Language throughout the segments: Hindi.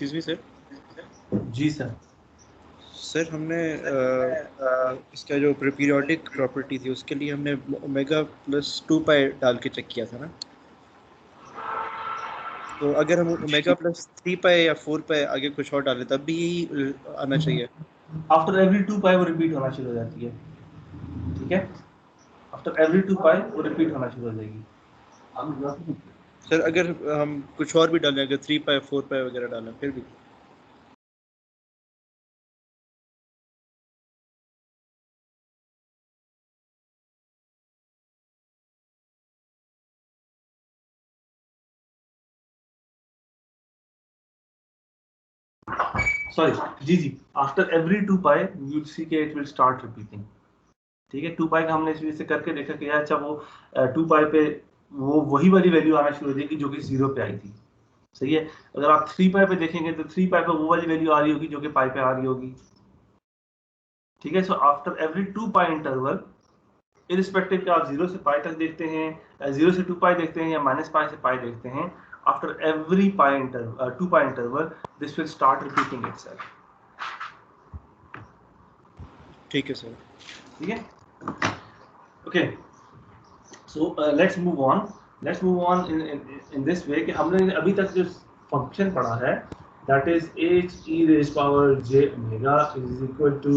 Excuse me sir. जी सर। सर हमने इसका जो पीरियोडिक प्रॉपर्टी थी उसके लिए हमने ओमेगा प्लस 2 पाई डाल के चेक किया था ना। तो अगर हम ओमेगा प्लस 3 पाई या 4 पाई आगे कुछ और डालें तब भी यही आना चाहिए। आफ्टर एवरी 2 पाई वो रिपीट होना शुरू हो जाती है, ठीक है। आफ्टर एवरी 2 पाई वो रिपीट होना शुरू हो जाएगी। सर अगर हम कुछ और भी डालें, अगर 3 पाई 4 पाई वगैरह डालें फिर भी? सॉरी जी जी, after every 2 pi you will see के इट विल स्टार्ट रिपीटिंग, ठीक है। 2 पाई का हमने इस वजह से करके देखा कि अच्छा वो 2 पाई पे वो वही वाली वैल्यू आना शुरू हो जाएगी जो कि 0 पे आई थी, सही है। अगर आप 3 पाई पे देखेंगे तो 3 पाई पे वो वाली वैल्यू आ रही होगी जो कि पाई पे आ रही होगी, ठीक है। सो आफ्टर एवरी 2 पाई इंटरवल, इरिस्पेक्टिव कि आप 0 से पाई तक देखते हैं, 0 से 2 पाई देखते हैं या माइनस पाई से पाई देखते हैं, after every pi interval 2 pi interval this will start repeating itself, ठीक है सर। ठीक है। Okay, so let's move on in this way कि हमने अभी तक जो फंक्शन पढ़ा है that is h e raised power j omega is equal to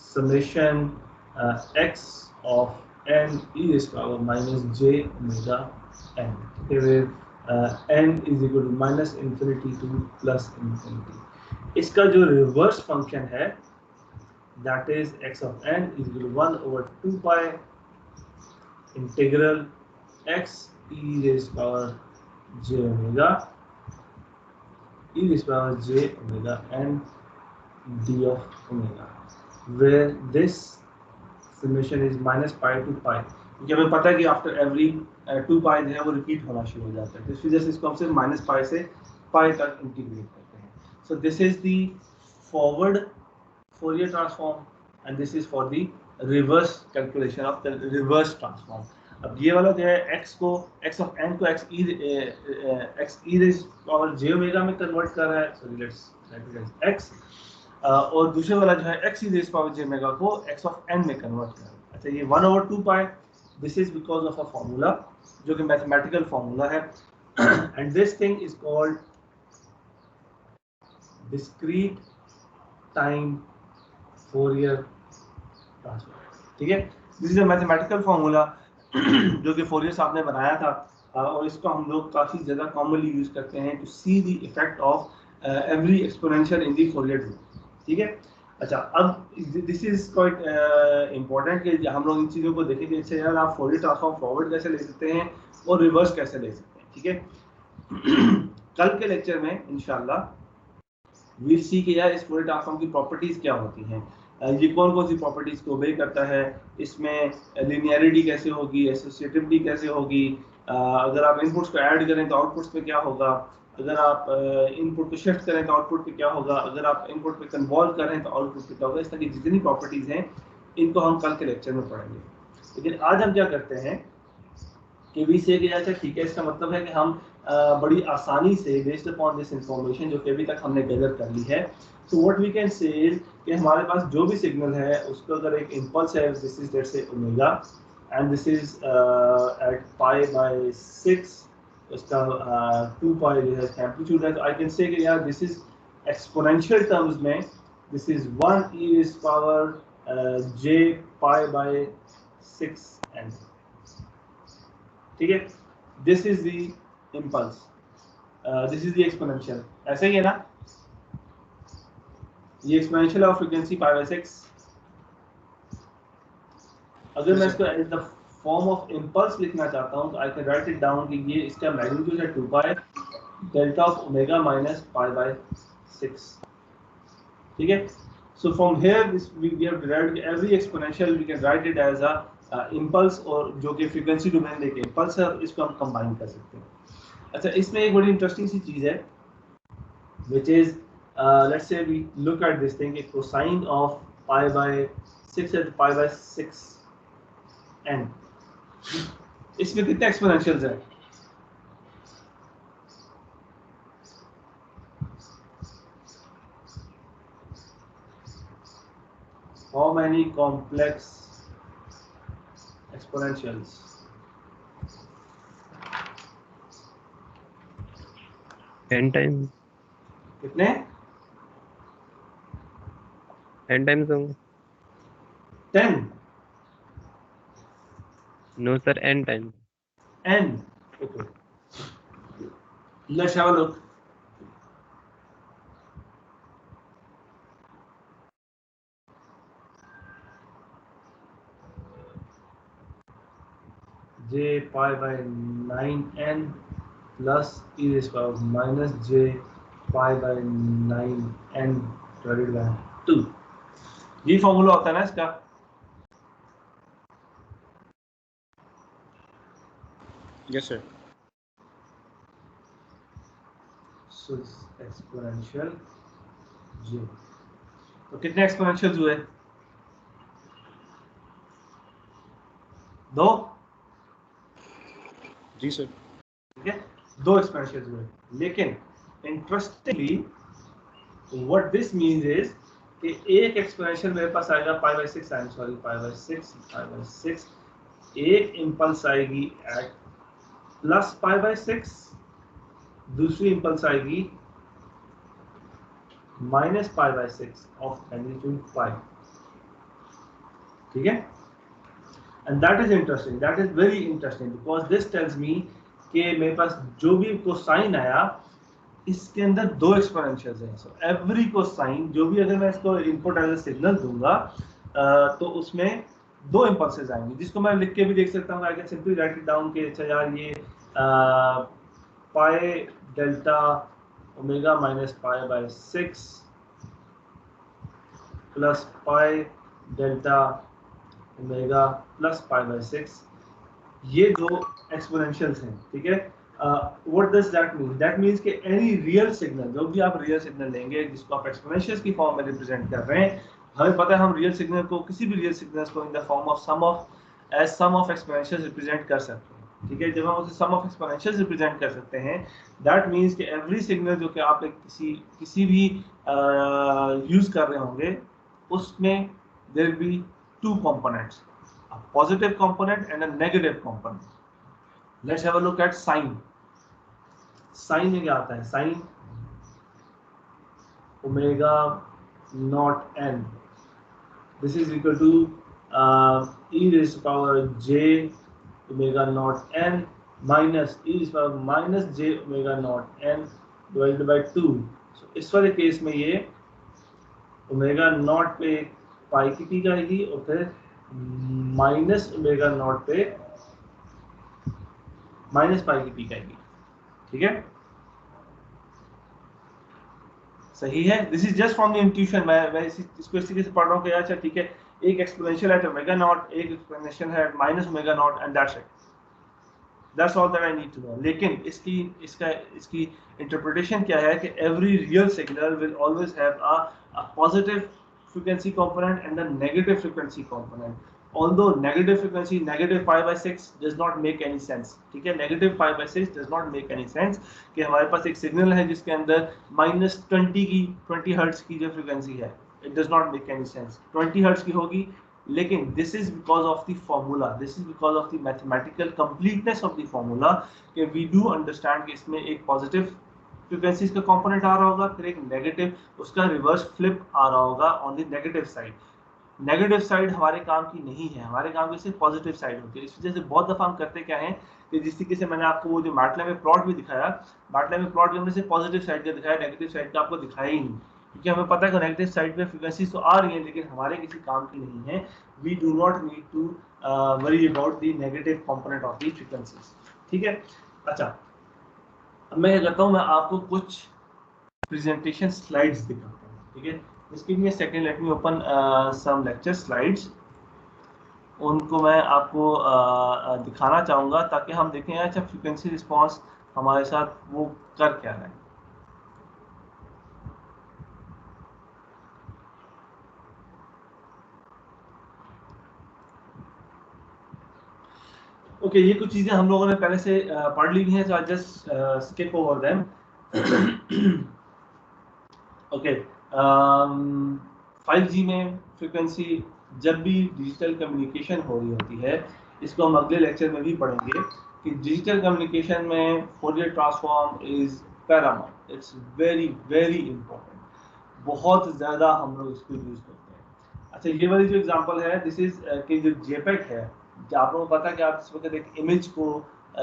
summation x of n e raised power minus j omega n, okay, where n is equal to minus infinity to plus infinity. इसका जो रिवर्स फंक्शन है that is x of n is equal to 1 over 2 pi integral x e raised power j omega e raised power j omega n d of omega, where this summation is minus pi to pi, क्योंकि हमें पता है कि आफ्टर एवरी 2 पाई जो है वो रिपीट होना शुरू हो जाता है, तो इस वजह से इसको हम सिर्फ माइनस पाई से पाई तक इंटीग्रेट करते हैं। So this is the forward Fourier transform and this is for the reverse calculation of the reverse transform. अब ये वाला जो है x of n को x e raised power j omega में कन्वर्ट कर रहा है, sorry let's write it as x, और दूसरे वाला जो है x e raised power j omega को x of n में कन्वर्ट कर रहा है। अच्छा, ये 1 over 2 pi, this is because of a formula जो कि मैथमेटिकल फॉर्मूला है and this thing is called discrete time Fourier transform, ठीक है। This is a mathematical formula जो कि फोरियर साहब ने बनाया था, और इसको हम लोग काफी ज्यादा कॉमनली यूज करते हैं to see the effect of every exponential in the Fourier group, ठीक है। अच्छा, अब दिस इज क्वाइट इंपॉर्टेंट कि हम लोग इन चीजों को देखें कि अच्छा यार आप फोरियर ट्रांसफॉर्म फॉरवर्ड कैसे ले सकते हैं और रिवर्स कैसे ले सकते हैं, ठीक है। कल के लेक्चर में इंशाल्लाह वील सी कि यार इस फोरियर ट्रांसफॉर्म की प्रॉपर्टीज क्या होती हैं, ये कौन सी प्रॉपर्टीज को ओबे करता है, इसमें लिनियरिटी कैसे होगी, एसोसिएटिविटी कैसे होगी, अगर आप इनपुट्स को ऐड करें तो आउटपुट्स पे क्या होगा, अगर आप इनपुट को शिफ्ट करें तो आउटपुट पे क्या होगा, अगर आप इनपुट पे कन्वॉल्व करें तो आउटपुट पे क्या होगा। इस तरह की जितनी प्रॉपर्टीज हैं इनको हम कल के लेक्चर में पढ़ेंगे। लेकिन आज हम क्या करते हैं कि वी से अच्छा ठीक है, इसका मतलब है कि हम बड़ी आसानी से बेस्ड अपॉन दिस इंफॉर्मेशन जो कि अभी तक हमने गैदर कर ली है, तो what we can say is कि हमारे पास जो भी सिग्नल है उसको अगर एक इंपल्स है, this is let's say omega and this is at pi by 6, उसका 2 पाई जो है एम्पलीट्यूड है, तो आई कैन से कि यार दिस इज एक्सपोनेंशियल टर्म्स में this is 1 e raised power j pi by 6 n, ठीक है। This is the impulse, this is the exponential, ऐसे ही है ना, ये exponential of frequency pi by 6। अगर मैं इसको as the form of impulse लिखना चाहता हूं तो I can write it down कि ये इसका मैग्नीट्यूड है 2 pi delta of omega minus pi by 6, ठीक है। So from here this we have derived every exponential we can write it as a impulse, और जो कि फ्रीक्वेंसी डोमेन लेके इम्पल्स है, इसको हम कंबाइन कर सकते हैं। अच्छा, इसमें एक बड़ी इंटरेस्टिंग सी चीज है which is let's say we look at this thing, a cosine of pi by 6 at pi by 6 n, इसमें कितने एक्सपोनेंशियल्स हैं? how many complex exponentials? n times कितने? n times होंगे 10. no sir n times N. Okay. Let's have a look. J pi by 9n plus e raised to power minus j pi by 9n divided by 2. ये फॉर्मूला होता है ना इसका? Yes sir. So exponential j. तो कितने एक्सपोनेंशियल्स हुए? 2. जी सर। ठीक है, 2 एक्सपोनेंशियल्स हुए। लेकिन interestingly what this means is कि एक एक्सपोनेंशियल मेरे पास आएगा पाई by 6, I am sorry pi by 6, एक इंपल्स आएगी एट प्लस पाई बाय 6, दूसरी इंपल्स आएगी minus pi by 6 of magnitude pi. ठीक है, and that is interesting, that is very interesting because this tells me कि मेरे पास जो भी कोसाइन आया इसके अंदर 2 एक्सपोनेंशियल्स हैं। सो एवरी कोसाइन जो भी अगर मैं इसको इनपुट एज अ सिग्नल दूंगा तो उसमें 2 इंपल्सेस आएंगे, जिसको मैं लिख के भी देख सकता हूँ। I can simply write it down कि अच्छा यार ये pi delta omega minus pi by 6 plus pi delta omega plus pi by 6, ये 2 एक्सपोनेंशियल्स हैं। ठीक है, what does that mean? That means कि एनी रियल सिग्नल, जो भी आप रियल सिग्नल लेंगे जिसको आप एक्सपोनेंशियल्स की फॉर्म में रिप्रेजेंट कर रहे हैं, हमें पता है हम रियल सिग्नल को, किसी भी रियल सिग्नल्स को in the form of some of exponentials represent कर सकते हैं। ठीक है, जब हम उसे सम ऑफ एक्सपोनेंशियल्स रिप्रेजेंट कर सकते हैं, दैट मीन्स कि एवरी सिग्नल जो कि आप एक किसी भी यूज कर रहे होंगे उसमें there will be 2 components, a positive component and a negative component. Let's have a look at sine. Sine में क्या आता है? Sine omega naught n. This is equal to e raised to power j omega naught n minus e raised to power minus j omega naught n divided by 2. So इस वाले केस में ये ओमेगा नॉट पे पाई की पीक आएगी और फिर माइनस ओमेगा नॉट पे माइनस पाई की पीक आएगी। ठीक है, सही है। This is just from the intuition. मैं इसको इस तरीके से पढ़ रहा हूँ कि अच्छा ठीक है, एक एक्सपोनेंशियल है ओमेगा नॉट, एक एक्सपोनेंशियल है minus omega not, and that's it, that's all that I need to know. लेकिन इसकी इंटरप्रिटेशन क्या है कि every real signal will always have a positive frequency component and the negative frequency component. Although negative frequency negative pi by 6 does not make any sense. ठीक है, negative pi by 6 does not make any sense कि हमारे पास एक सिग्नल है जिसके अंदर -20 हर्ट्ज की जो फ्रीक्वेंसी है, it does not make any sense. 20 hertz की होगी, लेकिन this is because of the formula, this is because of the mathematical completeness of the formula कि we do understand कि इसमें एक positive फ्रीक्वेंसीज का कंपोनेंट आ रहा होगा, फिर एक नेगेटिव, उसका रिवर्स फ्लिप आ रहा होगा on the negative side. Negative side हमारे काम की नहीं है, हमारे काम की सिर्फ पॉजिटिव साइड होती है। इस वजह से बहुत दफा हम करते क्या है कि जिस तरीके से मैंने आपको वो जो मैटलैब में प्लॉट भी दिखाया, मैटलैब में प्लॉट हमने सिर्फ पॉजिटिव साइड का दिखाया, नेगेटिव साइड का आपको दिखाया ही नहीं, क्योंकि हमें पता है कि नेगेटिव साइड पे फ्रीक्वेंसीज तो आ रही हैं लेकिन हमारे किसी काम की नहीं है। We do not need to worry about the negative component of the frequencies. ठीक है, अच्छा अब मैं क्या करता हूँ, मैं आपको कुछ प्रेजेंटेशन स्लाइड्स दिखाता हूँ। ठीक है, just give me a second, let me open some lecture slides. उनको मैं आपको दिखाना चाहूँगा ताकि हम देखें अच्छा फ्रीक्वेंसी रिस्पांस हमारे साथ वो कर क्या रहा है। ओके, ये कुछ चीज़ें हम लोगों ने पहले से पढ़ ली हुई हैं, तो I just skip over them. Okay, 5G में फ्रीक्वेंसी जब भी डिजिटल कम्युनिकेशन हो रही होती है, इसको हम अगले लेक्चर में भी पढ़ेंगे कि डिजिटल कम्युनिकेशन में Fourier transform is Paramount, it's very very important, बहुत ज़्यादा हम लोग इसको यूज़ करते हैं। अच्छा, ये वाली जो एग्जांपल है, दिस इज कि जो जेपेग है, आप लोगों को पता है कि आप इस वक्त एक इमेज को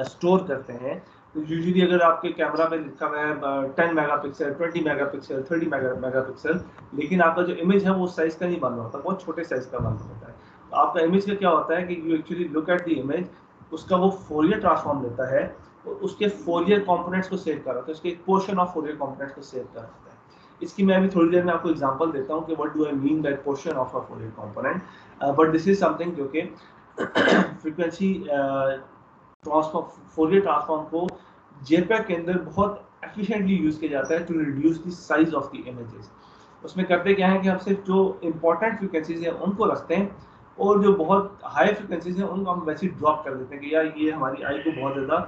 स्टोर करते हैं, तो यूजुअली अगर आपके कैमरा पे लिखा हुआ है 10 मेगापिक्सल, 20 मेगापिक्सल, 30 मेगापिक्सल, लेकिन आपका जो इमेज है वो साइज का नहीं बन रहा होता, बहुत छोटे साइज का बन रहा होता है। तो आपका इमेज का क्या होता है कि you actually look at the image, उसका वो फोरियर ट्रांसफॉर्म लेता है और उसके फोरियर कंपोनेंट्स को सेव कर रहा है, उसके एक पोर्शन ऑफ फोरियर कंपोनेंट्स को सेव कर रहा है। इसकी मैं अभी थोड़ी देर में आपको एग्जांपल देता हूँ कि what do I mean by portion of a Fourier component, but this is something जो कि फ्रीक्वेंसी ट्रांसफॉर्म, फोरियर ट्रांसफॉर्म को जेपेग के अंदर बहुत एफिशिएंटली यूज किया जाता है to reduce the size of the images. उसमें करते क्या है कि हम सिर्फ जो इंपॉर्टेंट फ्रीक्वेंसीज हैं उनको रखते हैं और जो बहुत हाई फ्रीक्वेंसीज हैं उनको हम वैसे ड्रॉप कर देते हैं कि यार ये हमारी आई को बहुत ज़्यादा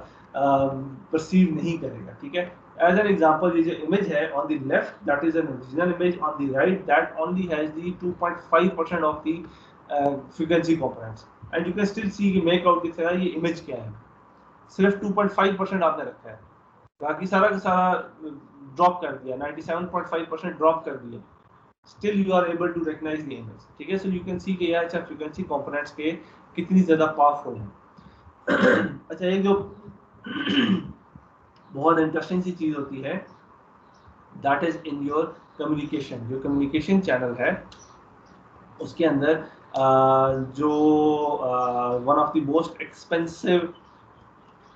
परसीव नहीं करेगा, ठीक है। As an example, ये जो image है on the left, that is an original image. On the right, that only has the 2.5% of the frequency components. And you can still see कि make out दिख रहा है ये image क्या है, सिर्फ 2.5% आपने रखा है, बाकी सारा का सारा ड्रॉप कर दिया, 97.5% ड्रॉप कर दिया, still you are able to recognize the image, ठीक है। So you can see कि यार अच्छा frequency components के कितनी ज़्यादा powerful हैं। अच्छा, एक जो बहुत इंटरेस्टिंग सी चीज होती है, that is in your communication, जो कम्युनिकेशन चैनल है उसके अंदर जो one of the most expensive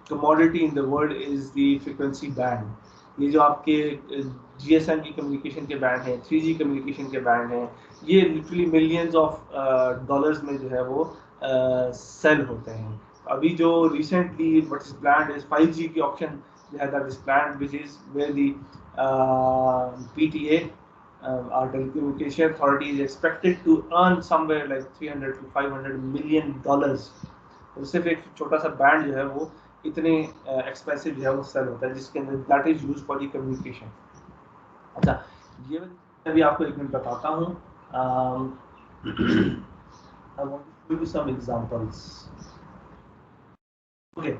commodity in the world is the frequency band. ये जो आपके जीएसएम की कम्युनिकेशन के बैंड हैं, 3G कम्युनिकेशन के बैंड हैं, ये लिटरली मिलियंस ऑफ डॉलर्स में जो है वो सेल होते हैं। अभी जो recently what is planned is 5G की option that is planned, which is where the PTA, our telecommunication authority, is expected to earn somewhere like 300 to 500 million dollars। तो सिर्फ एक छोटा सा बैंड जो है वो इतने एक्सपेंसिव जो है वो सेल होता है, जिसके अंदर that is used for the communication. अच्छा, ये मैं भी आपको एक मिनट बताता हूँ। I want to give you some examples. Okay,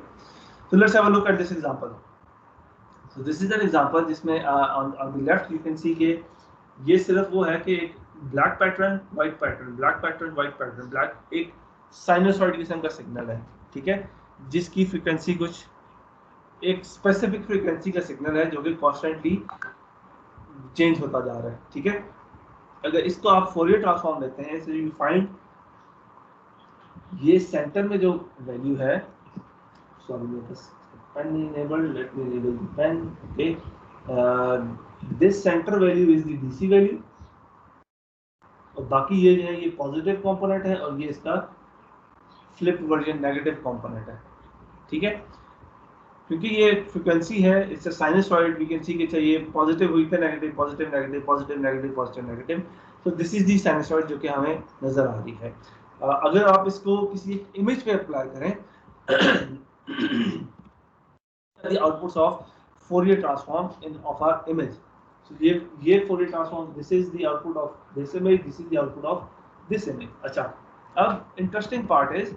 so let's have a look at this example. So this is an example जिसमें on the left you can see कि ये सिर्फ वो है कि एक black pattern, white pattern, black pattern, white pattern, black एक साइनसॉइड किस्म का सिग्नल है, ठीक है, जिसकी फ्रीक्वेंसी कुछ एक स्पेसिफिक फ्रीक्वेंसी का सिग्नल है जो कि कॉन्स्टेंटली चेंज होता जा रहा है, ठीक है। अगर इसको आप फोरियर ट्रांसफॉर्म लेते हैं, so you find ये सेंटर में जो वैल्यू है, sorry pen enabled, let me enable the pen, okay, this center value is the DC value और बाकी ये जो है ये पॉजिटिव कंपोनेंट है और ये इसका फ्लिप वर्जन नेगेटिव कंपोनेंट है, ठीक है। क्योंकि ये फ्रीक्वेंसी है, it's a sinusoid, we can see कि चाहिए पॉजिटिव हुई था negative, positive negative, positive negative, positive negative, तो दिस इज दी साइनसॉइड जो कि हमें नजर आ रही है। अगर आप इसको किसी इमेज पे अप्लाई करें the outputs of Fourier transform of our image. So ये Fourier transform, this is the output of this image, this is the output of this image. अच्छा, अब interesting part is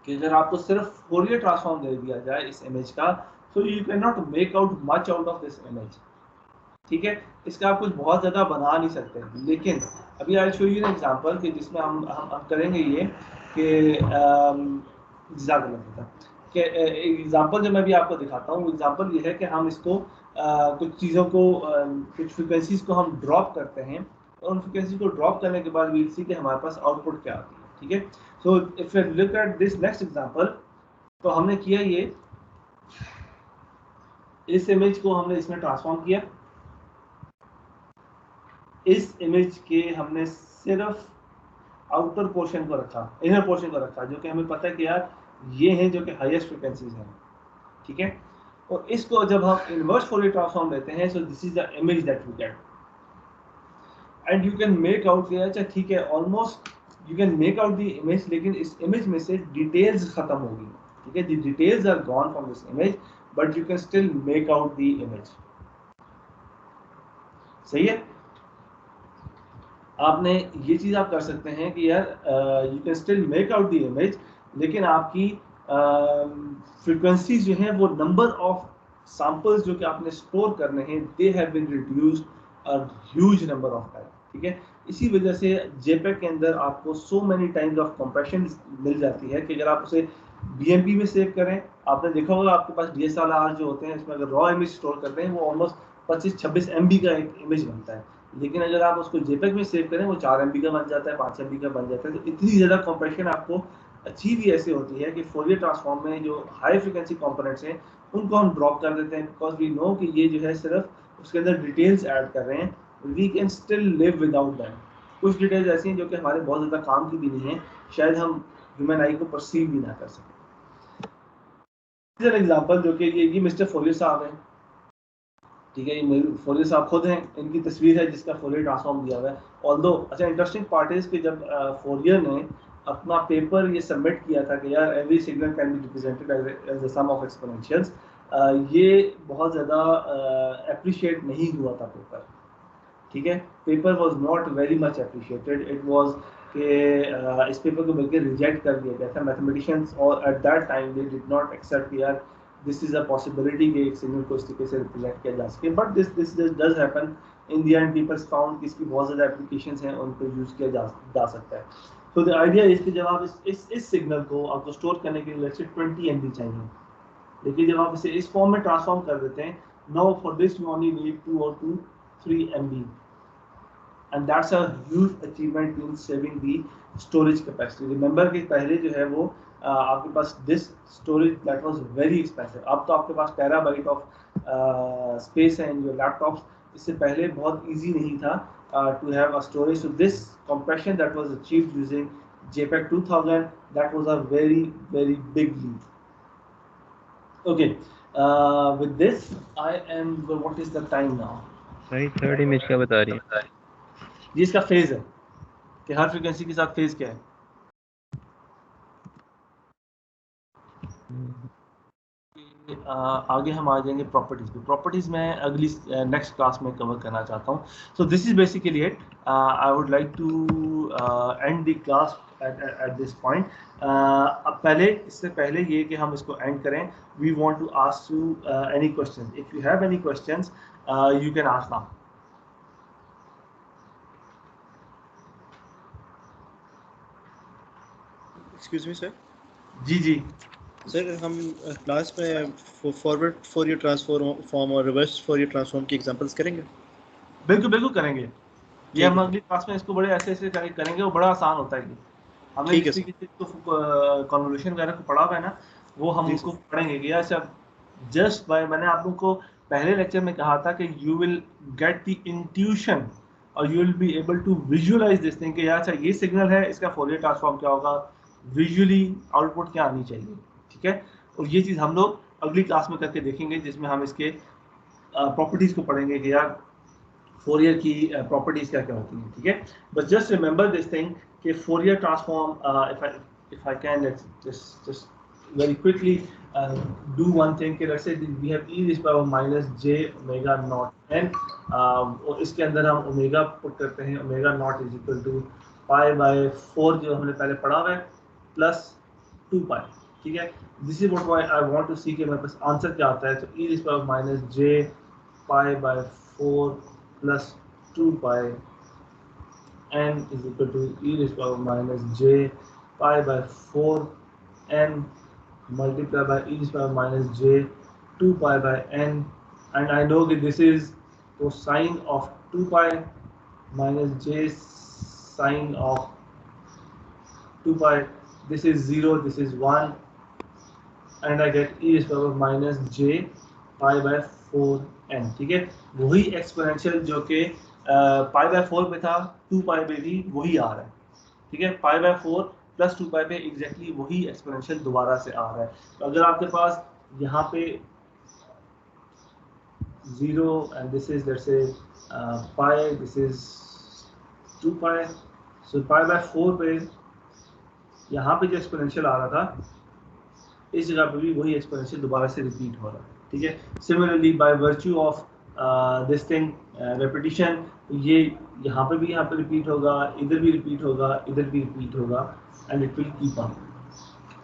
कि अगर आपको सिर्फ Fourier transform दे दिया जाए इस image का, so you cannot make out much out of this image, ठीक है। इसका आप कुछ बहुत ज़्यादा बना नहीं सकते, लेकिन अभी I'll show you an example कि जिसमें हम करेंगे ये कि कि एग्जाम्पल जो मैं भी आपको दिखाता हूँ, एग्जाम्पल ये है कि हम इसको कुछ चीज़ों को कुछ फ्रिक्वेंसीज को हम ड्रॉप करते हैं और उन फ्रिक्वेंसी को ड्रॉप करने के बाद वील सी कि हमारे पास आउटपुट क्या आती है, ठीक है। So if you look at this next example, तो हमने किया ये, इस इमेज को हमने इसमें ट्रांसफॉर्म किया, इस इमेज के हमने सिर्फ आउटर पोर्शन को रखा, इनर पोर्शन को रखा, जो कि हमें पता है कि यार ये हैं जो कि हाईएस्ट फ्रीक्वेंसीज हैं, ठीक है। और इसको जब हम इनवर्स फोरियर ट्रांसफॉर्म लेते हैं, so this is the image that we get and you can make out, अच्छा ठीक है, almost you can make out the image, लेकिन इस इमेज में से डिटेल्स खत्म हो गई, ठीक है, the details are gone from this image, but you can still make out the image, सही है। आपने ये चीज़ आप कर सकते हैं कि यार you can still make out the image, लेकिन आपकी फ्रीक्वेंसीज जो हैं वो नंबर ऑफ सैंपल्स जो कि आपने स्टोर करने हैं they have been reduced a huge number of time, ठीक है। इसी वजह से जेपेग के अंदर आपको so many times of compression मिल जाती है कि अगर आप उसे बीएमपी में सेव करें, आपने देखा होगा आपके पास डीएसएलआर जो होते हैं इसमें अगर रॉ इमेज स्टोर करते हैं वो ऑलमोस्ट 25-26 MB का एक इमेज बनता है, लेकिन अगर आप उसको जेपेग में सेव करें वो 4 MB का बन जाता है, 5 MB का बन जाता है। तो इतनी ज़्यादा कंप्रेशन आपको अचीव ही ऐसे होती है कि फोरियर ट्रांसफॉर्म में जो हाई फ्रिक्वेंसी कंपोनेंट्स हैं उनको हम ड्रॉप कर देते हैं, बिकॉज वी नो कि ये जो है सिर्फ उसके अंदर डिटेल्स ऐड कर रहे हैं, we can still live without them. कुछ डिटेल्स ऐसी हैं जो कि हमारे बहुत ज़्यादा काम की भी नहीं है, शायद हम ह्यूमन आई को परसीव भी ना कर सकें। एग्जाम्पल जो कि ये मिस्टर फोरियर साहब हैं, ठीक है, ये फोरियर साहब खुद हैं, इनकी तस्वीर है जिसका फोरियर ट्रांसफॉर्म दिया हुआ है। ऑल्दो अच्छा इंटरेस्टिंग पार्ट इज कि जब फोरियर ने अपना पेपर ये सबमिट किया था कि यार every signal can be represented as the sum of exponentials, ये बहुत ज़्यादा अप्रिशिएट नहीं हुआ था पेपर, ठीक है। Paper was not very much appreciated, it was कि इस पेपर को बल्कि रिजेक्ट कर दिया गया था मैथमेटिशियंस, और at that time they did not accept यार दिस इज अ पॉसिबिलिटी कि एक सिग्नल को इस तरीके से रिप्रेजेंट किया जा सके, but this does happen in the end. Peoples found कि इसकी बहुत ज़्यादा एप्लीकेशंस हैं, उनको यूज़ किया जा सकता है। तो द आइडिया इज कि जब आप इस सिग्नल को आपको स्टोर करने के लिए लेट्स से 20 MB चाहिए, लेकिन जब आप इसे इस फॉर्म में ट्रांसफॉर्म कर देते हैं, now for this you only need 2 or 3 MB, and that's a huge achievement in saving the storage capacity. Remember कि पहले जो है वो आपके पास disk storage that was very expensive, अब तो आपके पास टेराबाइट ऑफ स्पेस है इन योर लैपटॉप्स, इससे पहले बहुत easy नहीं था to have a storage. So this compression that was achieved using JPEG 2000, that was a very very big leap. Okay, with this I am, what is the time now? भाई थर्ड इमेज क्या बता रही है? ये इसका फेज है कि हर फ्रीक्वेंसी के साथ फेज क्या है। आगे हम आ जाएंगे प्रॉपर्टीज पे। प्रॉपर्टीज में अगली नेक्स्ट क्लास में कवर करना चाहता हूँ। So this is basically it. I would like to end the class at this point. अब इससे पहले ये कि हम इसको एंड करें, we want to ask you any questions. If you have any questions you can ask now. Excuse me sir. जी जी सर, हम क्लास में फॉरवर्ड फोरियर ट्रांसफॉर्म और रिवर्स फोरियर ट्रांसफॉर्म की एग्जांपल्स करेंगे? बिल्कुल बिल्कुल करेंगे। ये हम अगली क्लास में इसको बड़े ऐसे करेंगे, वो बड़ा आसान होता है। हमने जिस तरीके से कन्वोल्यूशन वगैरह को पढ़ा हुआ है ना, वो हम उसको पढ़ेंगे कि यार सब जस्ट बाय, मैंने आप लोगों को पहले लेक्चर में कहा था कि you will get the intuition और you will be able to visualise this thing कि यार अच्छा ये सिग्नल है, इसका फोरियर ट्रांसफॉर्म क्या होगा, विजुअली आउटपुट क्या आनी चाहिए, ठीक है। और ये चीज़ हम लोग अगली क्लास में करके देखेंगे, जिसमें हम इसके प्रॉपर्टीज को पढ़ेंगे कि यार फोरियर की प्रॉपर्टीज क्या क्या होती हैं, ठीक है। But just remember this thing कि Fourier transform, if I can, let's just very quickly do one thing कि let's say we have e raised power minus j omega naught n, और इसके अंदर हम ओमेगा पुट करते हैं, omega naught is equal to pi by 4 जो हमने पहले पढ़ा हुआ है प्लस 2 पाई, ठीक है। This is what I want to see कि मेरे पास आंसर क्या आता है। तो e raised power minus j pi by 4 plus 2 pi n is equal to e raised power minus j pi by 4 n multiplied by e raised power minus j 2 pi by n, and I know that this is cosine of 2 pi minus j sine of 2 pi. This is 0, this is 1, and I get e raised power minus j pi by 4n, ठीक है। वही एक्सपोनेंशियल जो कि पाई बाय 4 पे था, 2 पाई पे भी वही आ रहा है, ठीक है। पाई बाय 4 प्लस 2 पाई पे एग्जैक्टली वही एक्सपोनेंशियल दोबारा से आ रहा है। तो अगर आपके पास यहाँ पे 0 एंड दिस इज लेट्स से पाई, this is 2 pi, so pi by 4 पे यहाँ पे जो एक्सपोनेंशियल आ रहा था, इस जगह पे भी वही एक्सपोनेंशियल दोबारा से रिपीट हो रहा है, ठीक है। Similarly bye virtue of this thing repetition ये यहाँ पे रिपीट होगा, इधर भी रिपीट होगा, इधर भी रिपीट होगा, and it will keep on.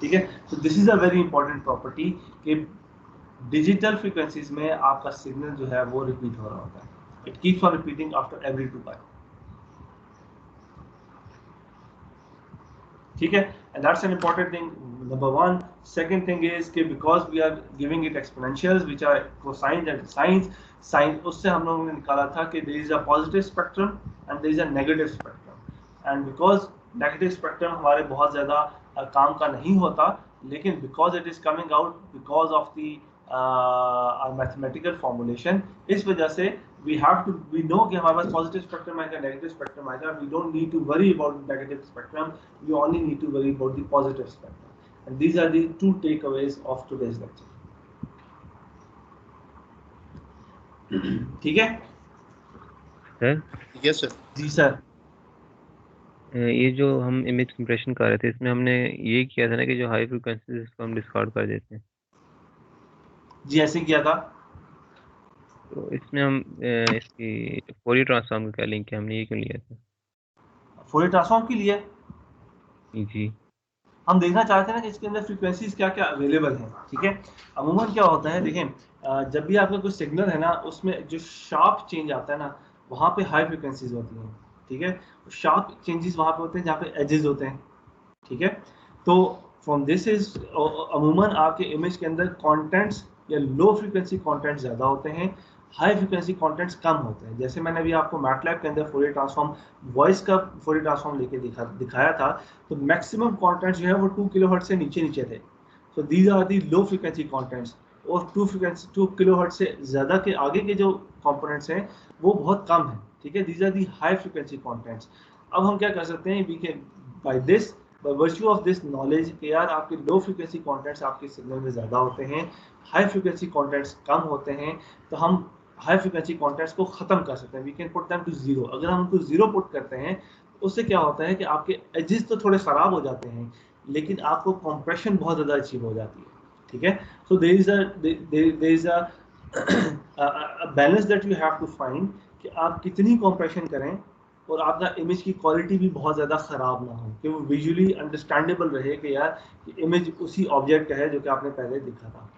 ठीक है, तो this is a very important property कि डिजिटल फ्रीक्वेंसीज में आपका सिग्नल जो है वो रिपीट हो रहा होता है, it keeps on repeating after every 2 pi. ठीक है, and that's an important thing, number one. Second thing is कि because we are giving it exponentials which are cosines and sines, sin उससे हम लोगों ने निकाला था कि there is a positive spectrum and there is a negative spectrum, and because negative spectrum हमारे बहुत ज़्यादा काम का नहीं होता, लेकिन because it is coming out because of the mathematical formulation, इस वजह से we know कि हमारे पास positive spectrum आएगा, negative spectrum आएगा, we don't need to worry about the negative spectrum, we only need to worry about the positive spectrum, and these are the 2 takeaways of today's lecture. ठीक है सर यस सर। जी सर। ये जो हम इमेज कंप्रेशन कर रहे थे इसमें हमने ये किया था ना कि जो हाई फ्रिक्वेंसी इसको हम डिस्कार्ड कर देते हैं, जी ऐसे किया था। तो इसमें हम इसकी फोरियर ट्रांसफॉर्म का क्या लिंक है, हमने ये क्यों लिया था? फोरियर ट्रांसफॉर्म के लिए जी हम देखना चाहते हैं ना कि इसके अंदर फ्रीक्वेंसीज क्या क्या अवेलेबल हैं। ठीक है, अमूमन क्या होता है, देखें जब भी आपका कोई सिग्नल है ना उसमें जो शार्प चेंज आता है ना वहाँ पे हाई फ्रीक्वेंसीज होती हैं। ठीक है, शार्प चेंजेस वहाँ पे होते हैं जहाँ पे एजेस होते हैं। ठीक है, तो फ्रॉम दिस इज अमूमन आपके इमेज के अंदर कंटेंट्स या लो फ्रीक्वेंसी कंटेंट्स ज़्यादा होते हैं, हाई फ्रीक्वेंसी कंटेंट्स कम होते हैं। जैसे मैंने अभी आपको मैटलैब के अंदर फोरियर ट्रांसफॉर्म वॉइस का फोरियर ट्रांसफॉर्म लेके दिखाया था, तो मैक्सिमम कंटेंट्स जो है वो 2 किलोहर्ट्ज़ से नीचे थे। So these are the low frequency contents, और 2 किलोहर्ट्ज़ से ज़्यादा के आगे के जो कंपोनेंट्स हैं वो बहुत कम है। ठीक है, these are the high frequency contents. अब हम क्या कर सकते हैं, we can by this, by virtue of this knowledge कि यार आपके लो फ्रीक्वेंसी कंटेंट्स आपके सिग्नल में ज़्यादा होते हैं, हाई फ्रीक्वेंसी कंटेंट्स कम होते हैं, तो हम हाई फ्रीक्वेंसी कंटेंट्स को ख़त्म कर सकते हैं। We can put them to zero. अगर हम उनको जीरो पुट करते हैं तो उससे क्या होता है कि आपके एजेस तो थोड़े ख़राब हो जाते हैं, लेकिन आपको कंप्रेशन बहुत ज़्यादा अचीव हो जाती है। ठीक है, so there is a balance that you have to find कि आप कितनी कंप्रेशन करें और आपका इमेज की क्वालिटी भी बहुत ज़्यादा ख़राब ना हो, कि वो विजुअली अंडरस्टैंडेबल रहे कि यार इमेज उसी ऑब्जेक्ट है जो कि आपने पहले दिखा था।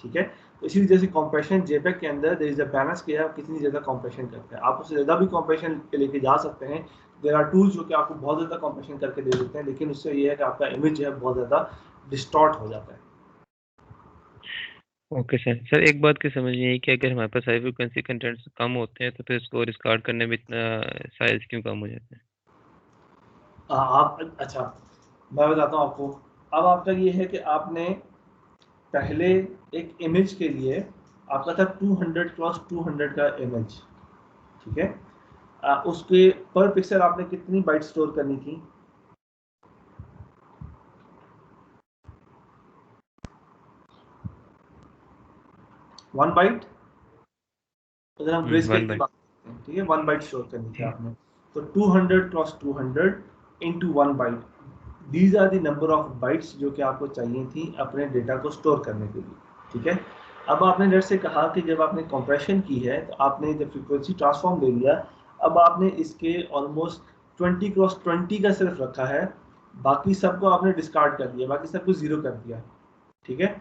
ठीक है, तो इसी वजह से कंप्रेशन जेपेग के अंदर देयर इज अ बैलेंस कि आप कितनी ज़्यादा कंप्रेशन करते हैं। आप उससे ज़्यादा भी कंप्रेशन पे लेके जा सकते हैं, देयर आर टूल्स जो कि आपको बहुत ज़्यादा कंप्रेशन करके दे देते हैं, लेकिन उससे ये है कि आपका इमेज जो है बहुत ज़्यादा डिस्टॉर्ट हो जाता है। Okay sir. सर एक बात की समझ नहीं आई कि अगर हमारे पास हाई फ्रिक्वेंसी कंटेंट्स कम होते हैं तो फिर इसको डिस्कार्ड करने में इतना साइज क्यों कम हो जाता है? आप अच्छा, मैं बताता हूँ आपको। अब आपका ये है कि आपने पहले एक इमेज के लिए आपका था 200 क्रॉस 200 का इमेज। ठीक है, उसके पर पिक्सल आपने कितनी बाइट स्टोर करनी थी? 1 बाइट। अगर हम ग्रेस्केल 1 की बाइट। बात करते हैं, ठीक है, 1 बाइट स्टोर करनी थी आपने, तो 200 cross 200 into 1 byte, these are the number of bytes जो कि आपको चाहिए थी अपने डेटा को स्टोर करने के लिए। ठीक है, अब आपने नेट से कहा कि जब आपने कंप्रेशन की है तो आपने जब फ्रीक्वेंसी ट्रांसफॉर्म ले लिया, अब आपने इसके ऑलमोस्ट 20 क्रॉस 20 का सिर्फ रखा है, बाकी सबको आपने डिस्कार्ड कर दिया, बाकी सबको जीरो कर दिया। ठीक है,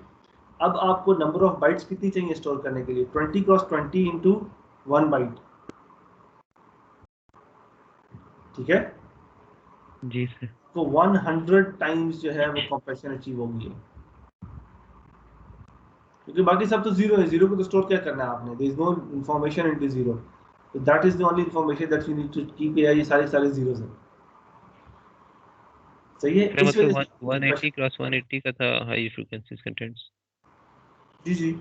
अब आपको नंबर ऑफ बाइट्स कितनी चाहिए स्टोर करने के लिए? 20 क्रॉस 20 इंटू 1 बाइट। ठीक है, जी सर। तो 100 टाइम्स जो है वो कंप्रेशन अचीव होगी, क्योंकि बाकी सब तो जीरो है। जीरो को तो स्टोर क्या करना है आपने? There is no information into zero, तो that is the only information that you need to keep. ये सारे जीरोस हैं। सही है, सर इस वजह मतलब से 180 क्रॉस 180 का था हाई फ्रिक्वेंसी कंटेंट्स, जी जी,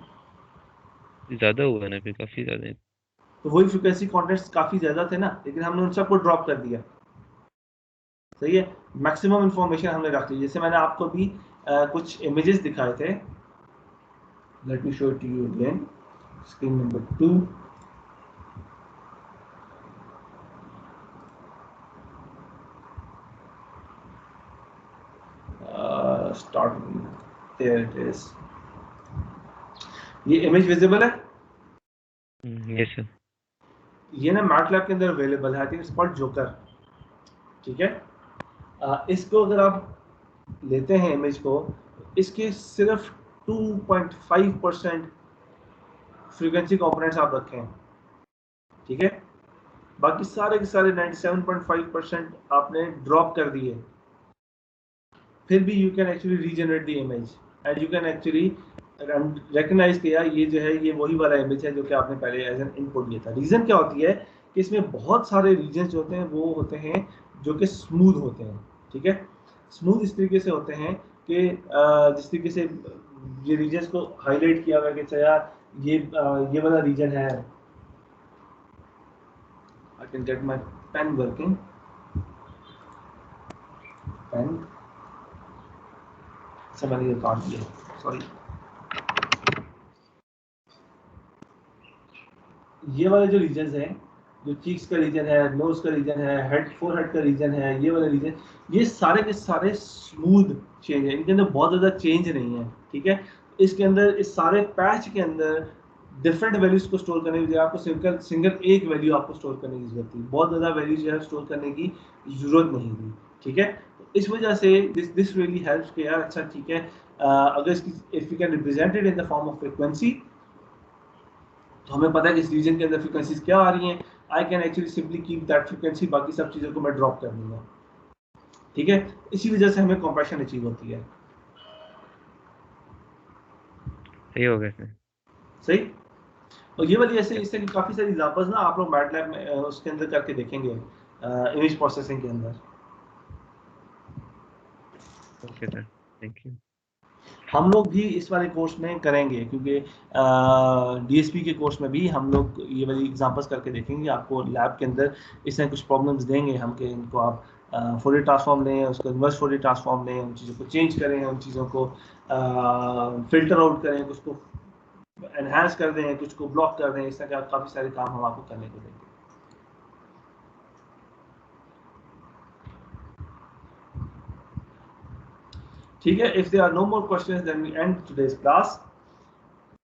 ज़्यादा हुआ ना, फिर काफ़ी ज़्यादा है। तो वही फ्रीक्वेंसी कॉन्टेंट्स काफी ज्यादा थे ना, लेकिन हमने उन सबको ड्रॉप कर दिया। सही है, मैक्सिमम इंफॉर्मेशन हमने रख ली। जैसे मैंने आपको भी कुछ इमेजेस दिखाए थे, let me show it to you again, screen number 2। Start, there it is. ये इमेज विजिबल है? Yes sir. ये ना मैटलैब के अंदर अवेलेबल है, I think it's called joker, ठीक है। इसको अगर आप लेते हैं इमेज को, इसके सिर्फ 2.5% फ्रीक्वेंसी कंपोनेंट्स आप रखें, ठीक है, बाकी सारे के सारे 97.5% आपने ड्रॉप कर दिए, फिर भी you can actually regenerate the image and you can actually recognise किया ये जो है ये वही वाला इमेज है जो कि आपने पहले एज एन इनपुट दिया था। रीजन क्या होती है कि इसमें बहुत सारे रीजन जो होते हैं वो होते हैं जो कि स्मूथ होते हैं, ठीक है। स्मूथ इस तरीके से होते हैं कि जिस तरीके से ये रीजन को हाईलाइट किया हुआ है कि यार ये वाला रीजन है। I can get my pen working, pen से मैंने ये काट दिया, सॉरी। ये वाले जो रीजन हैं, जो चीक्स का रीजन है, नोज का रीजन है, हेड फोरहेड का रीजन है, ये वाले रीजन, ये सारे के सारे स्मूथ चेंज है, इनके अंदर बहुत ज़्यादा चेंज नहीं है, ठीक है। इसके अंदर इस सारे पैच के अंदर डिफरेंट वैल्यूज को स्टोर करने की बजाय आपको सिंगल एक वैल्यू आपको स्टोर करने की जरूरत थी, बहुत ज़्यादा वैल्यू जो है स्टोर करने की जरूरत नहीं थी, ठीक है। इस वजह से दिस रियली हेल्प्स कि यार अच्छा ठीक है, अगर इसकी if you can represent it in the form of frequency, तो हमें पता है कि इस रीजन के अंदर फ्रीक्वेंसीज क्या आ रही हैं, I can actually simply keep that frequency, बाकी सब चीज़ों को मैं ड्रॉप कर दूंगा, ठीक है। इसी वजह से हमें कंप्रेशन अचीव होती है। सही हो गया सर। सही। और ये वाली ऐसे इससे काफ़ी सारी एग्जांपल्स ना आप लोग मैटलैब में उसके अंदर करके देखेंगे, इमेज प्रोसेसिंग के अंदर। Okay sir, thank you. हम लोग भी इस वाले कोर्स में करेंगे, क्योंकि डीएसपी के कोर्स में भी हम लोग ये वाली एग्जांपल्स करके देखेंगे। आपको लैब के अंदर इसमें कुछ प्रॉब्लम्स देंगे हम कि इनको आप फोरियर ट्रांसफॉर्म लें, उसको इन्वर्स फोरियर ट्रांसफॉर्म लें, उन चीज़ों को चेंज करें, उन चीज़ों को फिल्टर आउट करें, कुछ को एनहांस कर दें, कुछ को ब्लॉक कर दें, इस तरह के काफ़ी सारे काम हम आपको करने को देंगे। ठीक है, if there are no more questions then we end today's class.